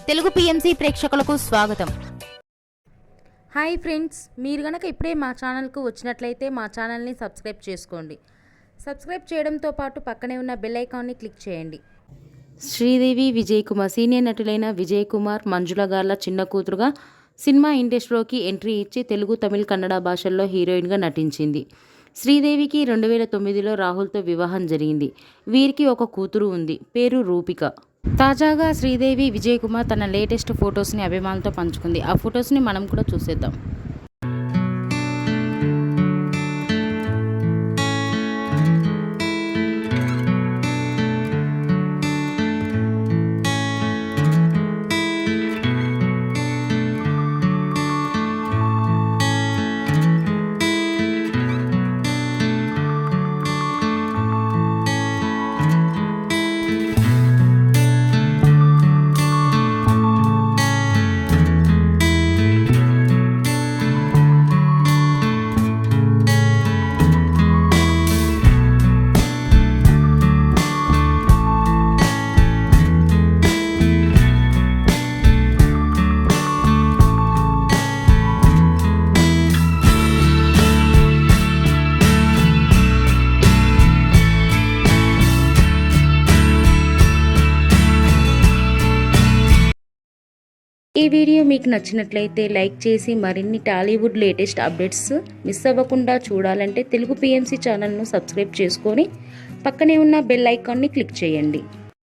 Telugu PMC ప్రేక్షకులకు స్వాగతం. Hi friends, మీరు గనక ఇప్పుడే మా ఛానల్కు వచ్చినట్లయితే మా ఛానల్ని సబ్స్క్రైబ్ చేసుకోండి. సబ్స్క్రైబ్ చేయడంతో పాటు పక్కనే ఉన్న బెల్ ఐకాన్ని క్లిక్ చేయండి. శ్రీదేవి విజయ్ కుమార్ సీనియర్ నటులైన విజయ్ కుమార్, మంజుల గార్ల చిన్న కూతురుగా సినిమా ఇండస్ట్రీలోకి ఎంట్రీ ఇచ్చి తెలుగు, తమిళ్, కన్నడ భాషల్లో హీరోయిన్గా నటించింది. శ్రీదేవికి 2009లో రాహుల్తో వివాహం జరిగింది. వీరికి ఒక కూతురు ఉంది, పేరు రూపిక. తాజాగా శ్రీదేవి విజయ్ కుమార్ తన లేటెస్ట్ ఫొటోస్ని అభిమానులతో పంచుకుంది. ఆ ఫొటోస్ని మనం కూడా చూసేద్దాం. ఈ వీడియో మీకు నచ్చినట్లయితే లైక్ చేసి మరిన్ని టాలీవుడ్ లేటెస్ట్ అప్డేట్స్ మిస్ అవ్వకుండా చూడాలంటే తెలుగు పిఎంసి ఛానల్ను సబ్స్క్రైబ్ చేసుకొని పక్కనే ఉన్న బెల్ ఐకాన్ని క్లిక్ చేయండి.